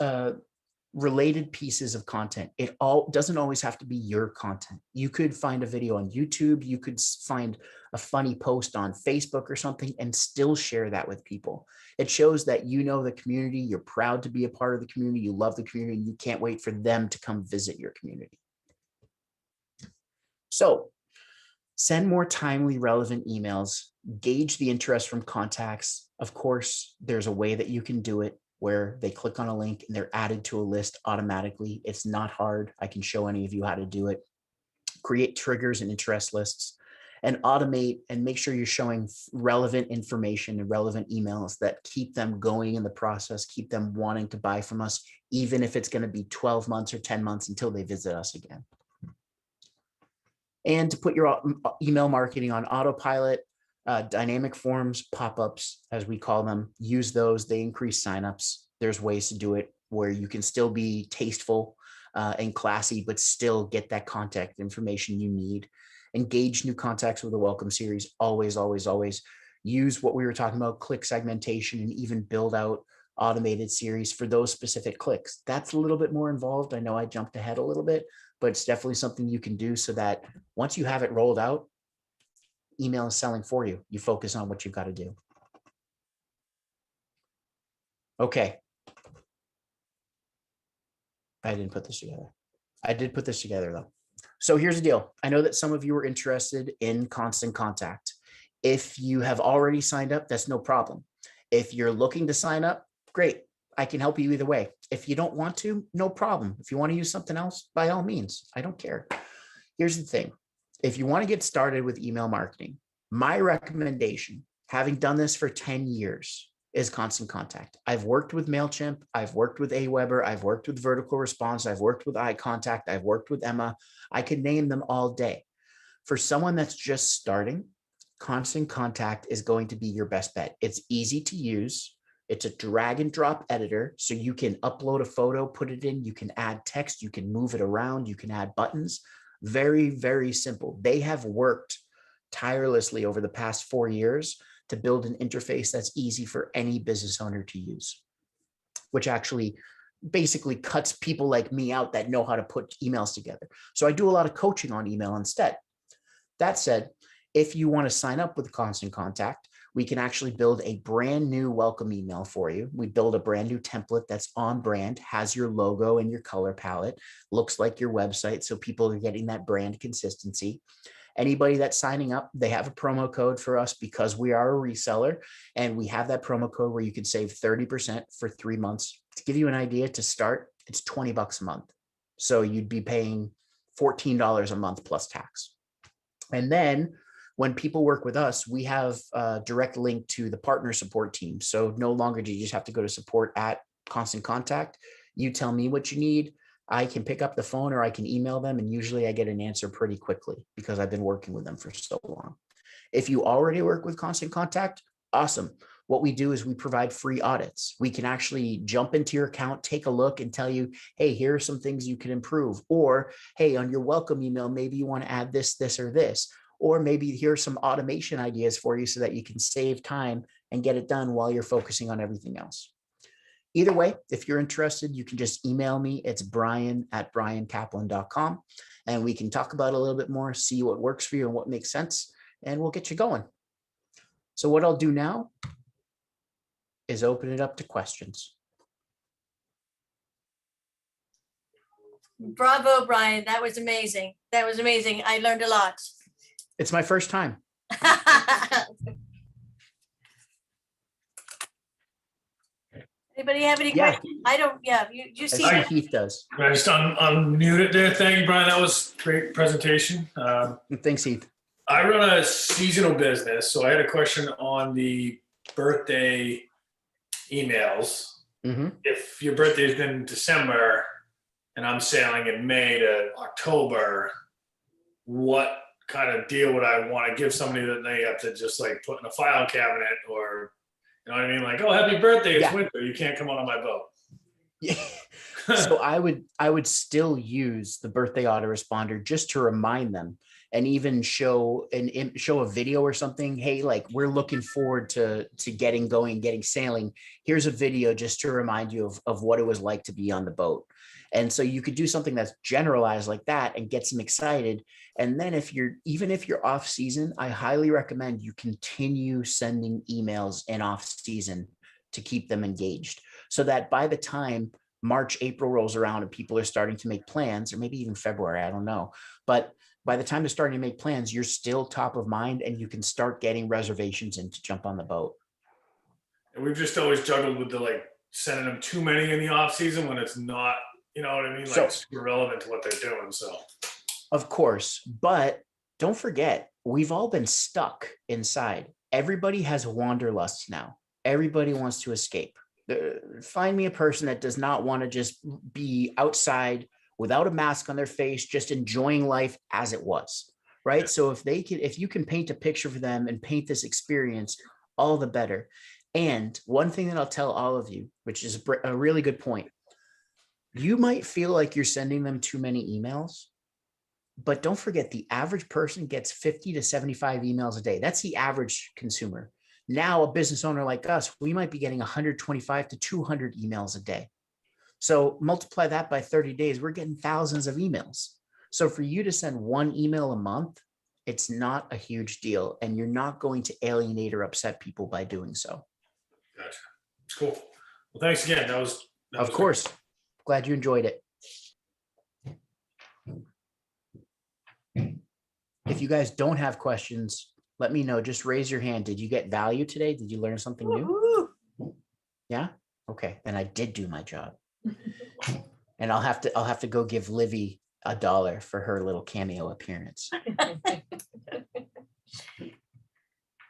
related pieces of content. It all doesn't always have to be your content. You could find a video on YouTube. You could find a funny post on Facebook or something and still share that with people. It shows that you know the community, you're proud to be a part of the community, you love the community, and you can't wait for them to come visit your community. So send more timely, relevant emails, gauge the interest from contacts. Of course, there's a way that you can do it where they click on a link and they're added to a list automatically. It's not hard. I can show any of you how to do it. Create triggers and interest lists and automate and make sure you're showing relevant information and relevant emails that keep them going in the process, keep them wanting to buy from us, even if it's going to be 12 months or 10 months until they visit us again. And to put your email marketing on autopilot, dynamic forms, pop-ups, as we call them, use those. They increase signups. There's ways to do it where you can still be tasteful and classy, but still get that contact information you need. Engage new contacts with a welcome series. Always, always, always use what we were talking about, click segmentation, and even build out automated series for those specific clicks. That's a little bit more involved. I know I jumped ahead a little bit, but it's definitely something you can do so that once you have it rolled out, email is selling for you. You focus on what you've got to do. Okay. I didn't put this together. I did put this together though. So here's the deal. I know that some of you are interested in Constant Contact. If you have already signed up, that's no problem. If you're looking to sign up, great. I can help you either way. If you don't want to, no problem. If you want to use something else, by all means, I don't care. Here's the thing. If you want to get started with email marketing, my recommendation, having done this for 10 years, is Constant Contact. I've worked with MailChimp. I've worked with Aweber. I've worked with Vertical Response. I've worked with iContact. I've worked with Emma. I could name them all day. For someone that's just starting, Constant Contact is going to be your best bet. It's easy to use. It's a drag and drop editor. So you can upload a photo, put it in, you can add text, you can move it around, you can add buttons. Very, very simple. They have worked tirelessly over the past 4 years to build an interface that's easy for any business owner to use, which actually basically cuts people like me out that know how to put emails together. So I do a lot of coaching on email instead. That said, if you want to sign up with Constant Contact, we can actually build a brand new welcome email for you. We build a brand new template that's on brand, has your logo and your color palette, looks like your website. So people are getting that brand consistency. Anybody that's signing up, they have a promo code for us because we are a reseller, and we have that promo code where you can save 30% for 3 months. To give you an idea, to start, it's $20 a month. So you'd be paying $14 a month plus tax. And then when people work with us, we have a direct link to the partner support team. So no longer do you just have to go to support at Constant Contact. You tell me what you need. I can pick up the phone or I can email them, and usually I get an answer pretty quickly because I've been working with them for so long. If you already work with Constant Contact, awesome. What we do is we provide free audits. We can actually jump into your account, take a look, and tell you, hey, here are some things you can improve. Or, hey, on your welcome email, maybe you want to add this, this, or this. Or maybe here's some automation ideas for you so that you can save time and get it done while you're focusing on everything else. Either way, if you're interested, you can just email me. It's brian@briankaplan.com, and we can talk about it a little bit more, see what works for you and what makes sense, and we'll get you going. So what I'll do now is open it up to questions. Bravo, Brian. That was amazing. That was amazing. I learned a lot. It's my first time. Anybody have any Yeah. questions? I don't, yeah, you I see see that. Heath does. Can I just unmute it there? Thank you, Brian. That was a great presentation. Thanks, Heath. I run a seasonal business, so I had a question on the birthday emails. Mm-hmm. If your birthday's been in December and I'm sailing in May to October, what kind of deal would I want to give somebody that they have to just like put in a file cabinet, or, you know what I mean? Like, oh, happy birthday, it's winter, you can't come on my boat. Yeah. So I would still use the birthday autoresponder just to remind them, and even show a video or something. Hey, like, we're looking forward to getting going, getting sailing. Here's a video just to remind you of what it was like to be on the boat. And so you could do something that's generalized like that and get them excited. And then if you're off season, I highly recommend you continue sending emails in off season to keep them engaged, so that by the time March, April rolls around and people are starting to make plans, or maybe even February, I don't know. But by the time they're starting to make plans, you're still top of mind and you can start getting reservations in to jump on the boat. And we've just always juggled with the like sending them too many in the off season when it's not, you know what I mean? Like, it's irrelevant to what they're doing. So, of course, but don't forget, we've all been stuck inside. Everybody has wanderlust now. Everybody wants to escape. Find me a person that does not want to just be outside without a mask on their face, just enjoying life as it was, right? Yeah. So if you can paint a picture for them and paint this experience, all the better. And one thing that I'll tell all of you, which is a really good point, you might feel like you're sending them too many emails, but don't forget, the average person gets 50 to 75 emails a day. That's the average consumer. Now, a business owner like us, we might be getting 125 to 200 emails a day. So multiply that by 30 days, we're getting thousands of emails. So for you to send one email a month, it's not a huge deal, and you're not going to alienate or upset people by doing so. Gotcha. It's cool. Well, thanks again. That was of course. Great. Glad you enjoyed it. If you guys don't have questions, let me know. Just raise your hand. Did you get value today? Did you learn something new? Yeah? Okay. Then I did do my job. And I'll have to go give Livy $1 for her little cameo appearance.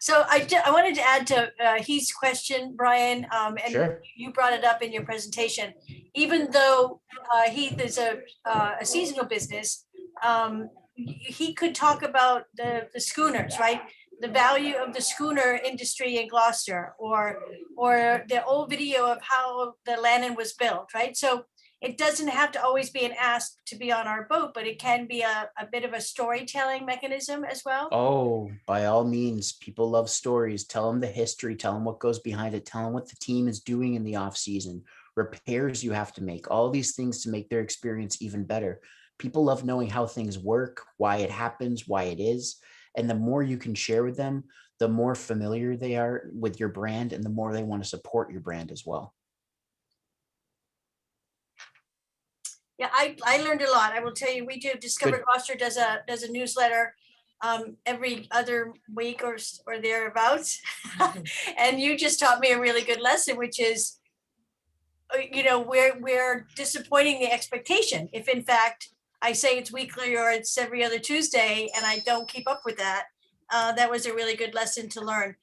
So I wanted to add to Heath's question, Brian, and sure. You brought it up in your presentation. Even though Heath is a seasonal business, he could talk about the schooners, right? The value of the schooner industry in Gloucester, or the old video of how the Lannon was built, right? So it doesn't have to always be an ask to be on our boat, but it can be a bit of a storytelling mechanism as well. Oh, by all means, people love stories. Tell them the history, tell them what goes behind it, tell them what the team is doing in the off season, repairs you have to make, all these things to make their experience even better. People love knowing how things work, why it happens, why it is. And the more you can share with them, the more familiar they are with your brand and the more they want to support your brand as well. Yeah, I learned a lot. I will tell you, we do Discover Good. Gloucester does a newsletter every other week or thereabouts. And you just taught me a really good lesson, which is, you know, we're disappointing the expectation. If in fact I say it's weekly or it's every other Tuesday and I don't keep up with that, that was a really good lesson to learn.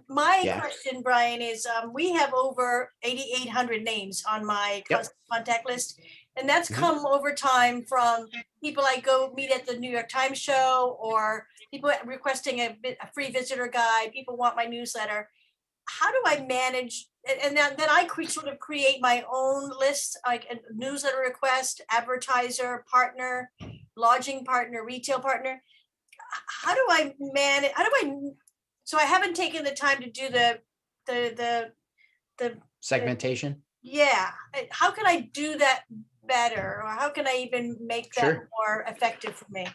My Yeah. question, Brian, is we have over 8,800 names on my Yep. contact list. And that's Mhm. come over time from people I go meet at the New York Times show, or people requesting a free visitor guide. People want my newsletter. How do I manage? And then I sort of create my own list, like a newsletter request, advertiser, partner, lodging partner, retail partner. How do I manage? So I haven't taken the time to do the Segmentation. yeah. How can I do that better? Or how can I even make that Sure. more effective for me?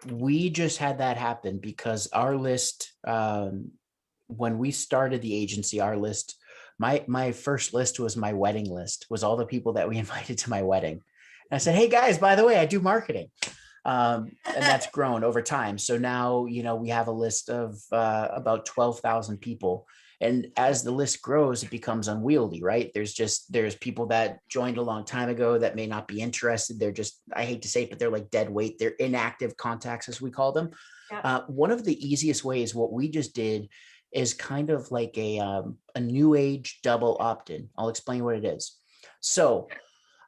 We just had that happen because our list, when we started the agency, our list, my first list was my wedding list, was all the people that we invited to my wedding. And I said, hey guys, by the way, I do marketing. And that's grown over time. So now, you know, we have a list of about 12,000 people. And as the list grows, it becomes unwieldy, right? There's people that joined a long time ago that may not be interested. They're just, I hate to say it, but they're like dead weight. They're inactive contacts, as we call them. Yeah. One of the easiest ways, what we just did is kind of like a new age double opt-in. I'll explain what it is. So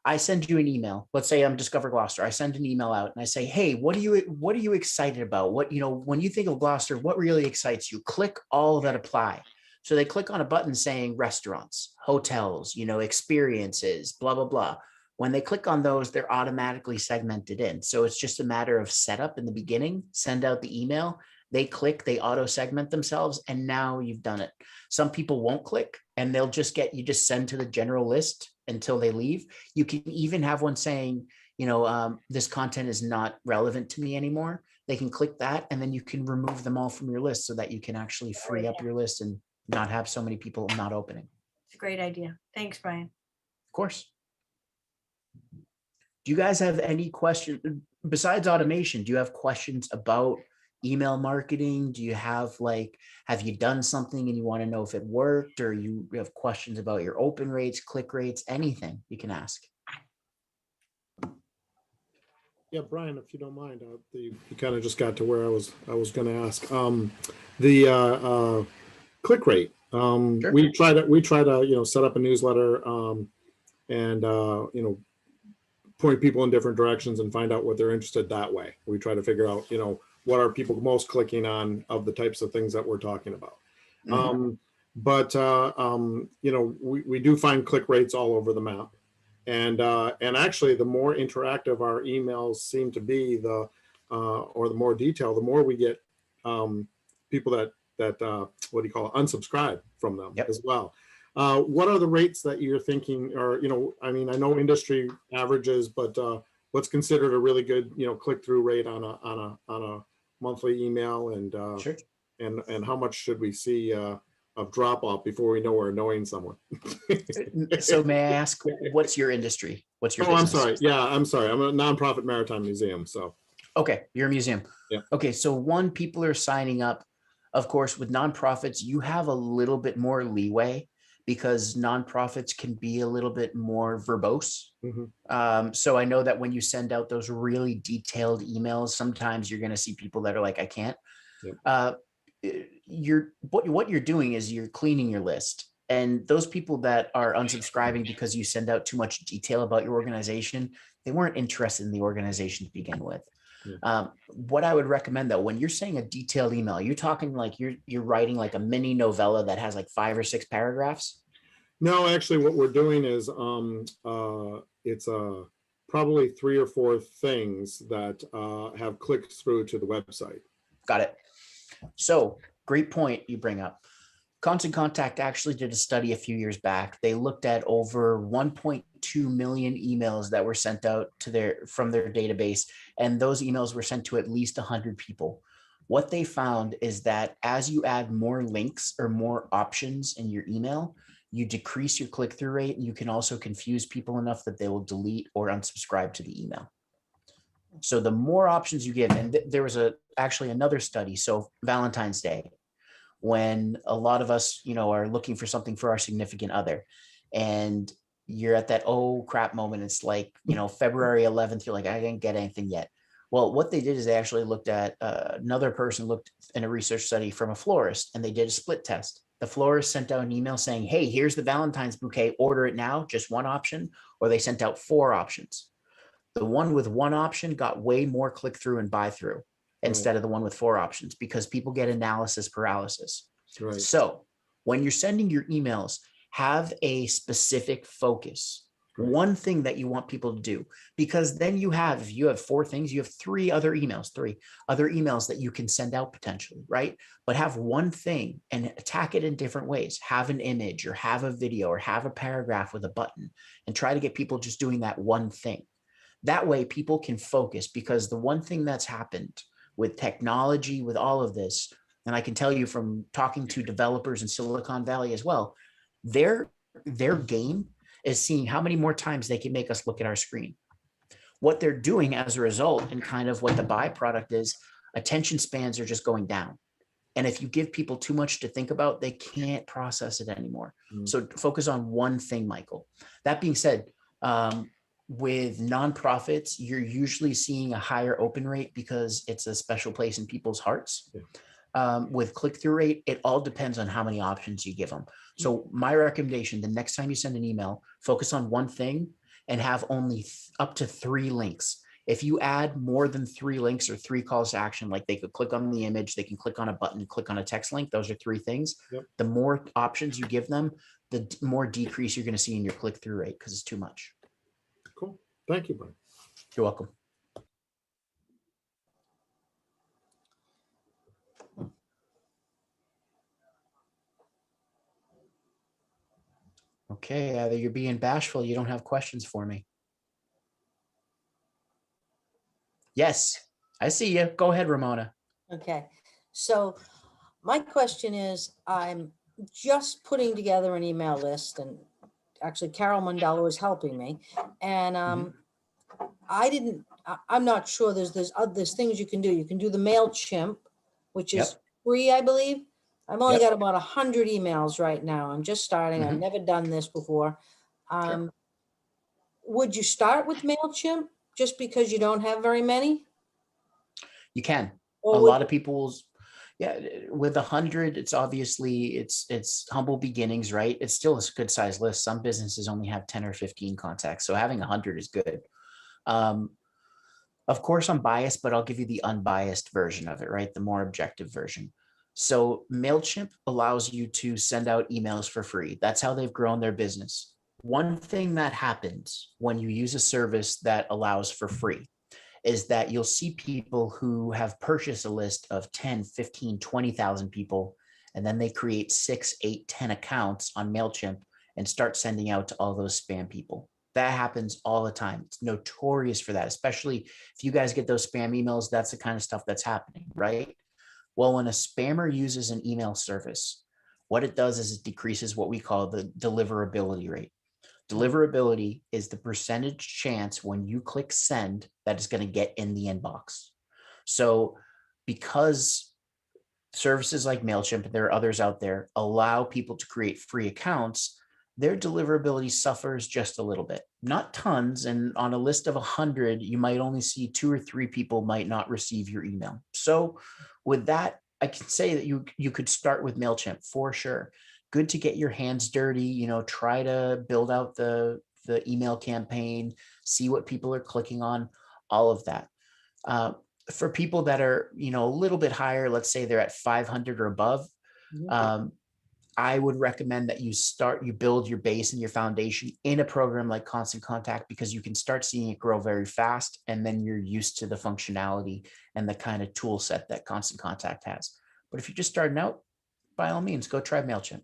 I send you an email. Let's say I'm Discover Gloucester. I send an email out and I say, hey, what are you excited about? What, you know, when you think of Gloucester, what really excites you? Click all that apply. So they click on a button saying restaurants, hotels, you know, experiences, blah, blah, blah. When they click on those, they're automatically segmented in. So it's just a matter of setup in the beginning, send out the email, they click, they auto segment themselves, and now you've done it. Some people won't click and they'll just you just send to the general list until they leave. You can even have one saying, you know, this content is not relevant to me anymore. They can click that and then you can remove them all from your list so that you can actually free up your list and not have so many people not opening. It's a great idea. Thanks, Brian. Of course. Do you guys have any questions besides automation? Do you have questions about email marketing? Do you have have you done something and you want to know if it worked, or you have questions about your open rates, click rates, anything you can ask? Yeah, Brian, if you don't mind, you kind of just got to where I was going to ask. The click rate. Sure. We try to set up a newsletter and point people in different directions and find out what they're interested that way. We try to figure out what are people most clicking on of the types of things that we're talking about. Mhm. We do find click rates all over the map. And actually, the more interactive our emails seem to be, or the more detailed, the more we get people that what do you call it, unsubscribe from them. Yep. As well. What are the rates that you're thinking, or I mean, I know industry averages, but what's considered a really good click-through rate on a monthly email, and Sure. and how much should we see of drop off before we know we're annoying someone? So may I ask, what's your industry? What's your business? I'm sorry. Yeah, I'm sorry. I'm a nonprofit maritime museum. So. Okay, you're a museum. Yeah. Okay, so people are signing up. Of course, with nonprofits, you have a little bit more leeway because nonprofits can be a little bit more verbose. Mm-hmm. So I know that when you send out those really detailed emails, sometimes you're going to see people that are like, I can't. Yep. What you're doing is you're cleaning your list. And those people that are unsubscribing because you send out too much detail about your organization, they weren't interested in the organization to begin with. Yeah. What I would recommend, though, when you're saying a detailed email, you're talking like you're writing like a mini novella that has like 5 or 6 paragraphs. No, actually, what we're doing is it's probably 3 or 4 things that have clicked through to the website. Got it. So great point you bring up. Constant Contact actually did a study a few years back. They looked at over 1.2 million emails that were sent out to from their database, and those emails were sent to at least 100 people. What they found is that as you add more links or more options in your email, you decrease your click-through rate, and you can also confuse people enough that they will delete or unsubscribe to the email. So the more options you give, and there was actually another study. So Valentine's Day, when a lot of us, are looking for something for our significant other, and you're at that, oh crap moment. It's like, February 11th, you're like, I didn't get anything yet. Well, what they did is they actually looked at another person looked in a research study from a florist, and they did a split test. The florist sent out an email saying, hey, here's the Valentine's bouquet, order it now, just one option, or they sent out 4 options. The one with one option got way more click through and buy through instead of the one with 4 options, because people get analysis paralysis. Right. So when you're sending your emails, have a specific focus, one thing that you want people to do, because then if you have 4 things, you have 3 other emails that you can send out potentially, right? But have one thing and attack it in different ways. Have an image or have a video or have a paragraph with a button, and try to get people just doing that one thing. That way people can focus, because the one thing that's happened with technology, with all of this, and I can tell you from talking to developers in Silicon Valley as well, their game is seeing how many more times they can make us look at our screen. What they're doing as a result, and kind of what the byproduct is, attention spans are just going down. And if you give people too much to think about, they can't process it anymore. So focus on one thing, Michael. That being said, with nonprofits, you're usually seeing a higher open rate because it's a special place in people's hearts. With click-through rate, it all depends on how many options you give them. So my recommendation, the next time you send an email, focus on one thing and have only up to 3 links. If you add more than 3 links or 3 calls to action, like they could click on the image, they can click on a button, click on a text link, those are 3 things. The more options you give them, the more decrease you're going to see in your click-through rate, because it's too much. Cool. Thank you, Brian. You're welcome. Okay, either you're being bashful, you don't have questions for me. Yes, I see you. Go ahead, Ramona. Okay, so my question is, I'm just putting together an email list, and actually Carol Mondello is helping me. And I'm not sure, there's things you can do. You can do the MailChimp, which is free, I believe. I've only got about 100 emails right now. I'm just starting. I've never done this before. Would you start with MailChimp just because you don't have very many? You can. Or a lot of people's, with 100, it's obviously it's humble beginnings, right? It's still a good size list. Some businesses only have 10 or 15 contacts, so having 100 is good. Of course, I'm biased, but I'll give you the unbiased version of it, right? The more objective version. So MailChimp allows you to send out emails for free. That's how they've grown their business. One thing that happens when you use a service that allows for free is that you'll see people who have purchased a list of 10, 15, 20,000 people, and then they create 6, 8, 10 accounts on MailChimp and start sending out to all those spam people. That happens all the time. It's notorious for that, especially if you guys get those spam emails. That's the kind of stuff that's happening, right? Well, when a spammer uses an email service, what it does is it decreases what we call the deliverability rate. Deliverability is the percentage chance when you click send that is going to get in the inbox. So because services like MailChimp, and there are others out there, allow people to create free accounts, their deliverability suffers just a little bit, not tons. And on a list of 100, you might only see 2 or 3 people might not receive your email. So with that, I can say that you could start with MailChimp for sure. Good to get your hands dirty, try to build out the email campaign, see what people are clicking on, all of that. For people that are, a little bit higher, let's say they're at 500 or above, I would recommend that you build your base and your foundation in a program like Constant Contact, because you can start seeing it grow very fast, and then you're used to the functionality and the kind of tool set that Constant Contact has. But if you're just starting out, by all means, go try MailChimp.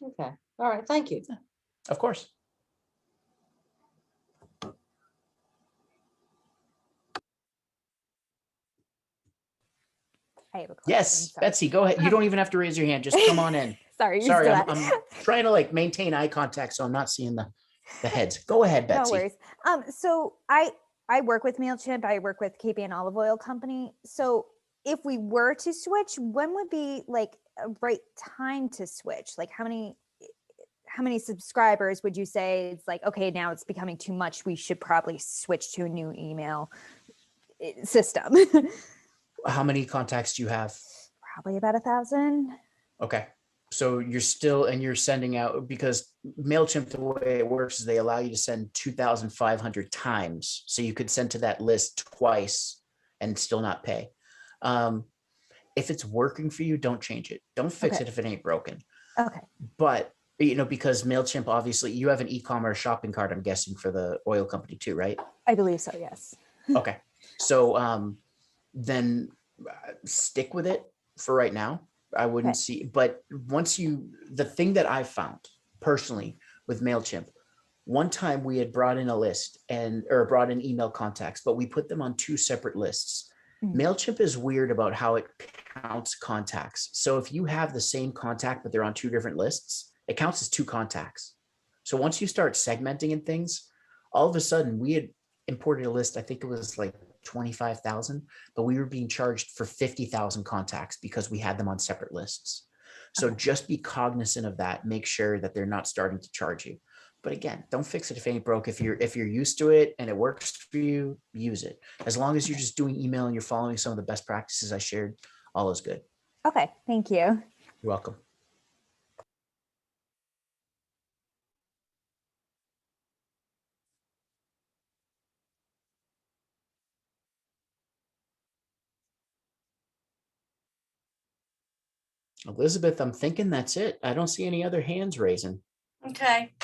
Okay, all right, thank you. Of course. I have a question. Yes, sorry. Betsy, go ahead. You don't even have to raise your hand. Just come on in. Sorry, Sorry, I'm trying to like maintain eye contact, so I'm not seeing the heads. Go ahead, Betsy. No worries. So I work with MailChimp. I work with KPN Olive Oil Company. So if we were to switch, when would be like a right time to switch? Like how many subscribers would you say it's like, okay, now it's becoming too much, we should probably switch to a new email system? How many contacts do you have? Probably about 1,000. Okay. So you're sending out, because MailChimp, the way it works is they allow you to send 2,500 times. So you could send to that list twice and still not pay. If it's working for you, don't change it. Don't fix Okay. it if it ain't broken. Okay. But, because MailChimp, obviously you have an e-commerce shopping cart, I'm guessing, for the oil company too, right? I believe so, yes. Okay. So then stick with it for right now. I wouldn't Okay. see, but the thing that I found personally with MailChimp, one time we had brought in a list or brought in email contacts, but we put them on two separate lists. MailChimp is weird about how it counts contacts. So if you have the same contact, but they're on two different lists, it counts as two contacts. So once you start segmenting and things, all of a sudden we had imported a list. I think it was like 25,000, but we were being charged for 50,000 contacts because we had them on separate lists. So Okay. just be cognizant of that. Make sure that they're not starting to charge you. But again, don't fix it if it ain't broke. If you're used to it and it works for you, use it. As long as you're just doing email and you're following some of the best practices I shared, all is good. Okay, thank you. You're welcome. Elizabeth, I'm thinking that's it. I don't see any other hands raising. Okay.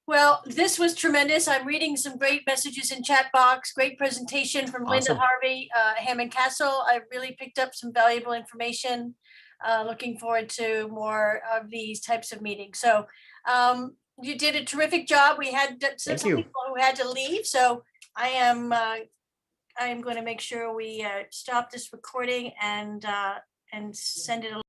Well, this was tremendous. I'm reading some great messages in chat box. Great presentation from Linda Awesome. Harvey, Hammond Castle. I really picked up some valuable information. Looking forward to more of these types of meetings. So you did a terrific job. We had some Thank you. people who had to leave. So I am going to make sure we stop this recording and send it